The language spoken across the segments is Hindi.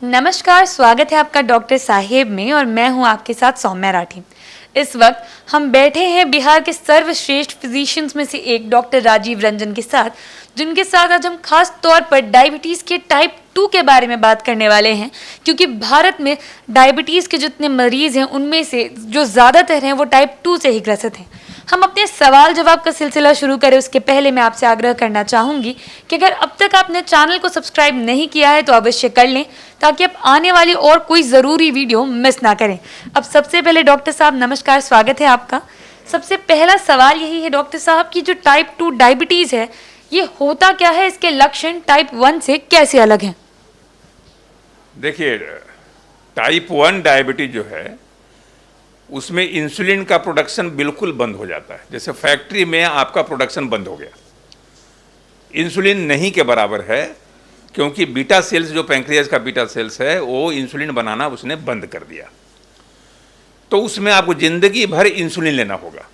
नमस्कार, स्वागत है आपका डॉक्टर साहेब में और मैं हूं आपके साथ सौम्या राठी। इस वक्त हम बैठे हैं बिहार के सर्वश्रेष्ठ फिजिशियंस में से एक डॉक्टर राजीव रंजन के साथ, जिनके साथ आज हम खास तौर पर डायबिटीज़ के टाइप 2 के बारे में बात करने वाले हैं, क्योंकि भारत में डायबिटीज़ के जितने मरीज़ हैं उनमें से जो ज़्यादातर हैं वो टाइप 2 से ही ग्रसित हैं। हम अपने सवाल जवाब का सिलसिला शुरू करें उसके पहले मैं आपसे आग्रह करना चाहूँगी कि अगर अब तक आपने चैनल को सब्सक्राइब नहीं किया है तो अवश्य कर लें, ताकि आप आने वाली और कोई ज़रूरी वीडियो मिस ना करें। अब सबसे पहले डॉक्टर साहब नमस्कार, स्वागत है आपका। सबसे पहला सवाल यही है डॉक्टर साहब कि जो टाइप 2 डायबिटीज़ है ये होता क्या है, इसके लक्षण टाइप 1 से कैसे अलग हैं? देखिए, टाइप 1 डायबिटीज जो है उसमें इंसुलिन का प्रोडक्शन बिल्कुल बंद हो जाता है। जैसे फैक्ट्री में आपका प्रोडक्शन बंद हो गया, इंसुलिन नहीं के बराबर है, क्योंकि बीटा सेल्स जो पैंक्रियाज का बीटा सेल्स है वो इंसुलिन बनाना उसने बंद कर दिया। तो उसमें आपको ज़िंदगी भर इंसुलिन लेना होगा।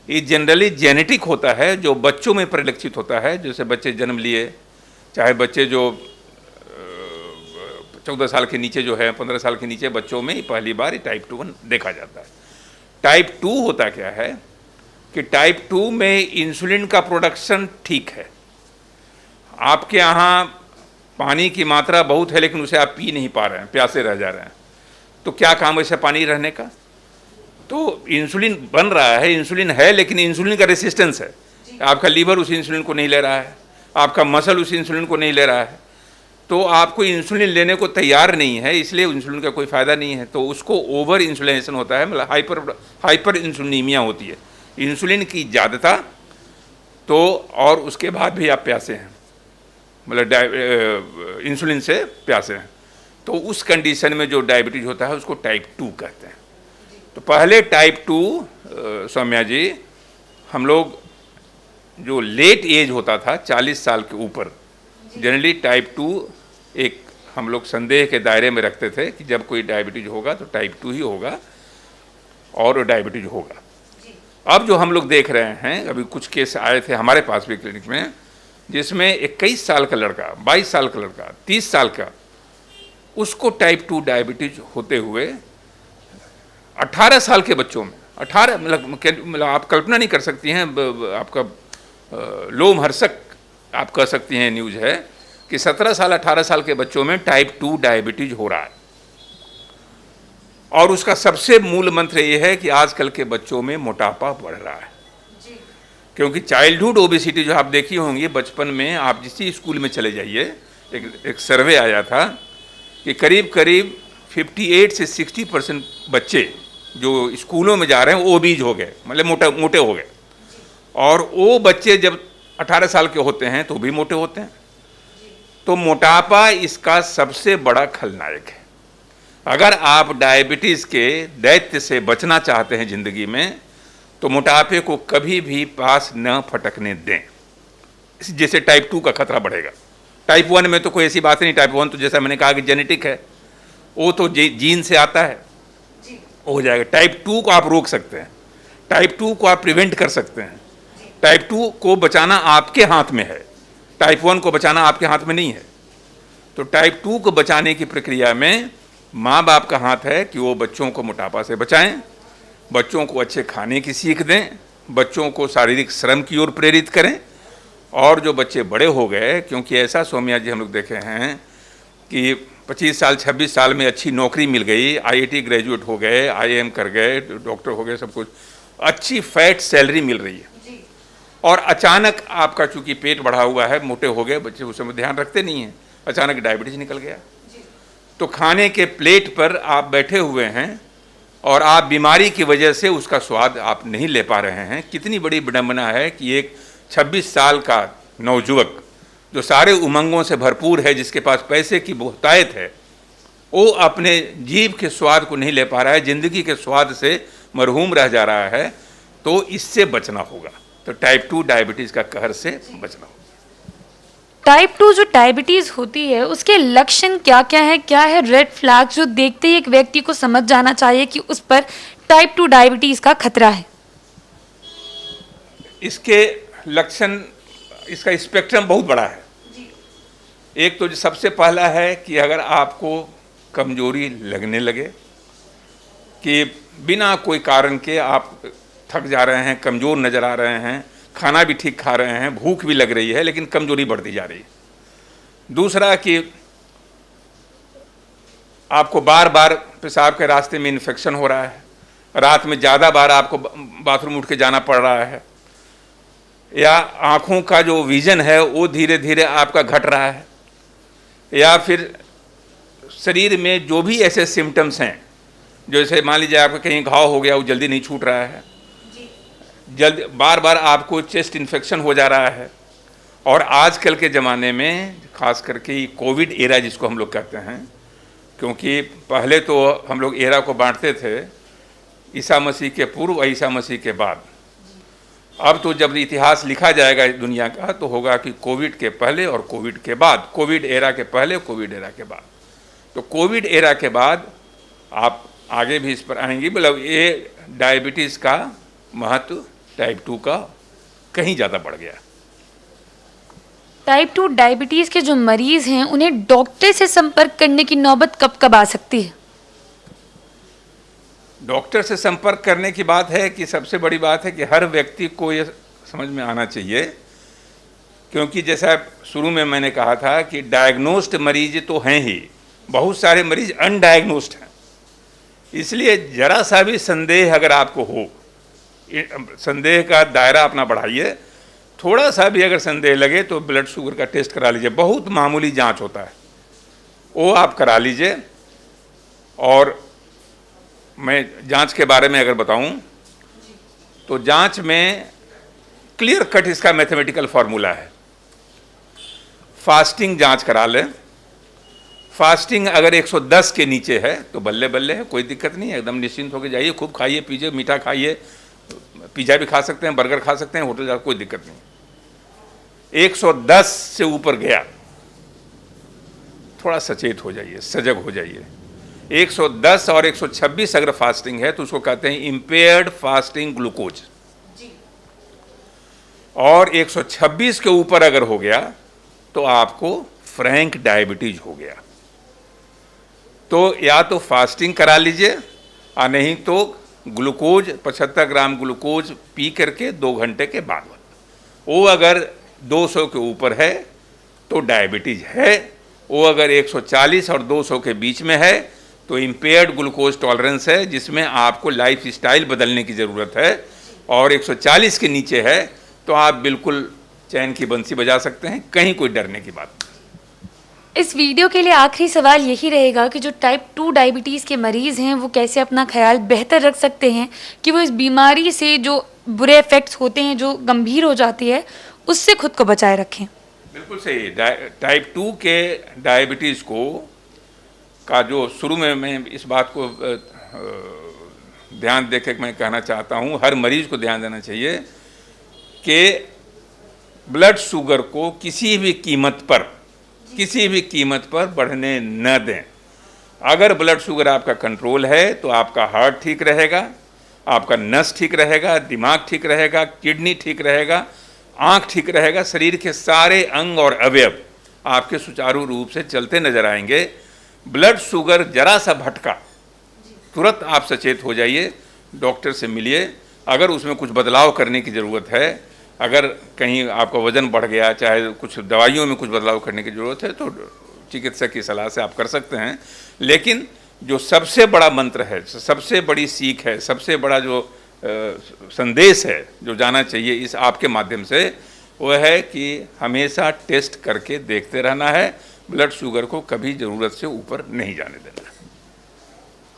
ये जनरली जेनेटिक होता है, जो बच्चों में परिलक्षित होता है। जैसे बच्चे जन्म लिए, चाहे बच्चे जो 14 साल के नीचे जो है, 15 साल के नीचे बच्चों में पहली बार टाइप 2 देखा जाता है। टाइप 2 होता क्या है कि टाइप 2 में इंसुलिन का प्रोडक्शन ठीक है, आपके यहाँ पानी की मात्रा बहुत है लेकिन उसे आप पी नहीं पा रहे हैं, प्यासे रह जा रहे हैं। तो क्या काम है इसे पानी रहने का? तो इंसुलिन बन रहा है, इंसुलिन है, लेकिन इंसुलिन का रेसिस्टेंस है। आपका लीवर उस इंसुलिन को नहीं ले रहा है, आपका मसल उस इंसुलिन को नहीं ले रहा है, तो आपको इंसुलिन लेने को तैयार नहीं है, इसलिए इंसुलिन का कोई फ़ायदा नहीं है। तो उसको ओवर इंसुलिनेशन होता है, मतलब हाइपर इंसुलिनीमिया होती है, इंसुलिन की ज़्यादता। तो और उसके बाद भी आप प्यासे हैं, मतलब इंसुलिन से प्यासे हैं। तो उस कंडीशन में जो डायबिटीज होता है उसको टाइप 2 कहते हैं। तो पहले टाइप 2 सौम्या जी, हम लोग जो लेट एज होता था 40 साल के ऊपर, जनरली टाइप 2 एक हम लोग संदेह के दायरे में रखते थे कि जब कोई डायबिटीज होगा तो टाइप 2 ही होगा और डायबिटीज होगा। अब जो हम लोग देख रहे हैं, अभी कुछ केस आए थे हमारे पास भी क्लिनिक में, जिसमें 21 साल का लड़का, 22 साल का लड़का, 30 साल का, उसको टाइप 2 डायबिटीज होते हुए 18 साल के बच्चों में, 18 मतलब आप कल्पना नहीं कर सकती हैं, आपका लोमहर्षक आप कह सकती हैं न्यूज़ है कि 17 साल 18 साल के बच्चों में टाइप 2 डायबिटीज हो रहा है। और उसका सबसे मूल मंत्र ये है कि आजकल के बच्चों में मोटापा बढ़ रहा है, क्योंकि चाइल्डहुड ओबेसिटी जो आप देखी होंगी बचपन में, आप जिस स्कूल में चले जाइए, एक सर्वे आया था कि करीब करीब 58 से 60% बच्चे जो स्कूलों में जा रहे हैं ओबीज हो गए, मतलब मोटे हो गए। और वो बच्चे जब 18 साल के होते हैं तो भी मोटे होते हैं। तो मोटापा इसका सबसे बड़ा खलनायक है। अगर आप डायबिटीज़ के दैत्य से बचना चाहते हैं ज़िंदगी में, तो मोटापे को कभी भी पास न फटकने दें, जैसे टाइप 2 का खतरा बढ़ेगा। टाइप 1 में तो कोई ऐसी बात नहीं, टाइप 1 तो जैसा मैंने कहा कि जेनेटिक है, वो तो जीन से आता है, हो जाएगा। टाइप 2 को आप रोक सकते हैं, टाइप 2 को आप प्रिवेंट कर सकते हैं। टाइप 2 को बचाना आपके हाथ में है, टाइप 1 को बचाना आपके हाथ में नहीं है। तो टाइप 2 को बचाने की प्रक्रिया में माँ बाप का हाथ है कि वो बच्चों को मोटापा से बचाएं, बच्चों को अच्छे खाने की सीख दें, बच्चों को शारीरिक श्रम की ओर प्रेरित करें। और जो बच्चे बड़े हो गए, क्योंकि ऐसा सौम्या जी हम लोग देखे हैं कि 25 साल 26 साल में अच्छी नौकरी मिल गई, IIT ग्रेजुएट हो गए, IIM कर गए, डॉक्टर हो गए, सब कुछ अच्छी फैट सैलरी मिल रही है, और अचानक आपका चूंकि पेट बढ़ा हुआ है, मोटे हो गए बच्चे, उस समय ध्यान रखते नहीं हैं, अचानक डायबिटीज निकल गया। तो खाने के प्लेट पर आप बैठे हुए हैं और आप बीमारी की वजह से उसका स्वाद आप नहीं ले पा रहे हैं। कितनी बड़ी विडंबना है कि एक 26 साल का नौजुवक जो सारे उमंगों से भरपूर है, जिसके पास पैसे की बहुतायत है, वो अपने जीभ के स्वाद को नहीं ले पा रहा है, ज़िंदगी के स्वाद से मरहूम रह जा रहा है। तो इससे बचना होगा, तो टाइप 2 डायबिटीज़ का कहर से बचना होगा। टाइप 2 जो डायबिटीज़ होती है उसके लक्षण क्या क्या है, क्या है रेड फ्लैग जो देखते ही एक व्यक्ति को समझ जाना चाहिए कि उस पर टाइप 2 डायबिटीज़ का खतरा है? इसके लक्षण, इसका स्पेक्ट्रम बहुत बड़ा है। एक तो जो सबसे पहला है कि अगर आपको कमजोरी लगने लगे, कि बिना कोई कारण के आप थक जा रहे हैं, कमज़ोर नज़र आ रहे हैं, खाना भी ठीक खा रहे हैं, भूख भी लग रही है, लेकिन कमजोरी बढ़ती जा रही है। दूसरा कि आपको बार बार पेशाब के रास्ते में इन्फेक्शन हो रहा है, रात में ज़्यादा बार आपको बाथरूम उठ के जाना पड़ रहा है, या आँखों का जो विज़न है वो धीरे धीरे आपका घट रहा है, या फिर शरीर में जो भी ऐसे सिम्टम्स हैं, जैसे मान लीजिए आपका कहीं घाव हो गया, वो जल्दी नहीं छूट रहा है, जल्दी बार बार आपको चेस्ट इन्फेक्शन हो जा रहा है। और आजकल के ज़माने में खास करके कोविड एरा जिसको हम लोग कहते हैं, क्योंकि पहले तो हम लोग एरा को बांटते थे ईसा मसीह के पूर्व और ईसा मसीह के बाद। अब तो जब इतिहास लिखा जाएगा दुनिया का तो होगा कि कोविड के पहले और कोविड के बाद, कोविड एरा के पहले, कोविड एरा के बाद। तो कोविड एरा के बाद आप आगे भी इस पर आएंगे, मतलब ये डायबिटीज़ का महत्व टाइप 2 का कहीं ज़्यादा बढ़ गया। टाइप 2 डायबिटीज़ के जो मरीज़ हैं उन्हें डॉक्टर से संपर्क करने की नौबत कब कब आ सकती है? डॉक्टर से संपर्क करने की बात है कि सबसे बड़ी बात है कि हर व्यक्ति को ये समझ में आना चाहिए, क्योंकि जैसा शुरू में मैंने कहा था कि डायग्नोस्ड मरीज तो हैं ही, बहुत सारे मरीज अनडायग्नोस्ड हैं। इसलिए ज़रा सा भी संदेह अगर आपको हो, संदेह का दायरा अपना बढ़ाइए, थोड़ा सा भी अगर संदेह लगे तो ब्लड शुगर का टेस्ट करा लीजिए, बहुत मामूली जांच होता है, वो आप करा लीजिए। और मैं जांच के बारे में अगर बताऊं तो जांच में क्लियर कट इसका मैथमेटिकल फार्मूला है। फास्टिंग जांच करा लें, फास्टिंग अगर 110 के नीचे है तो बल्ले बल्ले है, कोई दिक्कत नहीं है, एकदम निश्चिंत होकर जाइए, खूब खाइए पीजिए, मीठा खाइए, पिज़्ज़ा भी खा सकते हैं, बर्गर खा सकते हैं, होटल जा, कोई दिक्कत नहीं। 110 से ऊपर गया थोड़ा सचेत हो जाइए, सजग हो जाइए। 110 और 126 अगर फास्टिंग है तो उसको कहते हैं इम्पेयर्ड फास्टिंग ग्लूकोज, और 126 के ऊपर अगर हो गया तो आपको फ्रैंक डायबिटीज हो गया। तो या तो फास्टिंग करा लीजिए और नहीं तो ग्लूकोज 75 ग्राम ग्लूकोज पी करके 2 घंटे के बाद, वो अगर 200 के ऊपर है तो डायबिटीज है, वो अगर 140 और 200 के बीच में है तो इम्पेयर्ड ग्लूकोज टॉलरेंस है, जिसमें आपको लाइफ स्टाइल बदलने की ज़रूरत है, और 140 के नीचे है तो आप बिल्कुल चैन की बंसी बजा सकते हैं, कहीं कोई डरने की बात नहीं। इस वीडियो के लिए आखिरी सवाल यही रहेगा कि जो टाइप 2 डायबिटीज़ के मरीज़ हैं वो कैसे अपना ख्याल बेहतर रख सकते हैं कि वो इस बीमारी से जो बुरे इफ़ेक्ट्स होते हैं, जो गंभीर हो जाती है, उससे खुद को बचाए रखें। बिल्कुल सही। टाइप 2 के डायबिटीज़ को का जो शुरू में मैं इस बात को ध्यान देकर मैं कहना चाहता हूँ, हर मरीज़ को ध्यान देना चाहिए कि ब्लड शुगर को किसी भी कीमत पर बढ़ने न दें। अगर ब्लड शुगर आपका कंट्रोल है तो आपका हार्ट ठीक रहेगा, आपका नस ठीक रहेगा, दिमाग ठीक रहेगा, किडनी ठीक रहेगा, आँख ठीक रहेगा, शरीर के सारे अंग और अवयव आपके सुचारू रूप से चलते नजर आएंगे। ब्लड शुगर जरा सा भटका तुरंत आप सचेत हो जाइए, डॉक्टर से मिलिए। अगर उसमें कुछ बदलाव करने की ज़रूरत है, अगर कहीं आपका वज़न बढ़ गया, चाहे कुछ दवाइयों में कुछ बदलाव करने की ज़रूरत है तो चिकित्सक की सलाह से आप कर सकते हैं। लेकिन जो सबसे बड़ा मंत्र है, सबसे बड़ी सीख है, सबसे बड़ा जो संदेश है जो जाना चाहिए इस आपके माध्यम से, वो है कि हमेशा टेस्ट करके देखते रहना है, ब्लड शुगर को कभी ज़रूरत से ऊपर नहीं जाने देना।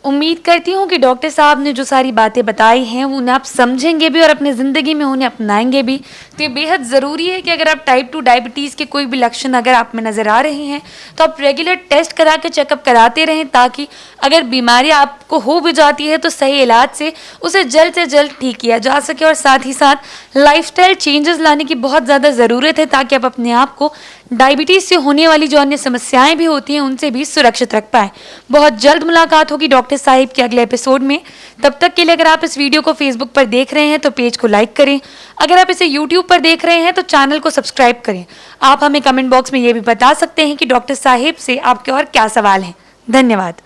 उम्मीद करती हूँ कि डॉक्टर साहब ने जो सारी बातें बताई हैं वो उन्हें आप समझेंगे भी और अपनी ज़िंदगी में उन्हें अपनाएंगे भी। तो ये बेहद ज़रूरी है कि अगर आप टाइप 2 डायबिटीज़ के कोई भी लक्षण अगर आप में नज़र आ रहे हैं तो आप रेगुलर टेस्ट करा के चेकअप कराते रहें, ताकि अगर बीमारी आपको हो भी जाती है तो सही इलाज से उसे जल्द से जल्द ठीक किया जा सके। और साथ ही साथ लाइफस्टाइल चेंजेस लाने की बहुत ज़्यादा ज़रूरत है, ताकि आप अपने आप को डायबिटीज़ से होने वाली जो अन्य समस्याएँ भी होती हैं उनसे भी सुरक्षित रख पाएँ। बहुत जल्द मुलाकात होगी डॉक्टर डॉक्टर साहिब के अगले एपिसोड में। तब तक के लिए अगर आप इस वीडियो को फेसबुक पर देख रहे हैं तो पेज को लाइक करें, अगर आप इसे यूट्यूब पर देख रहे हैं तो चैनल को सब्सक्राइब करें। आप हमें कमेंट बॉक्स में ये भी बता सकते हैं कि डॉक्टर साहिब से आपके और क्या सवाल हैं। धन्यवाद।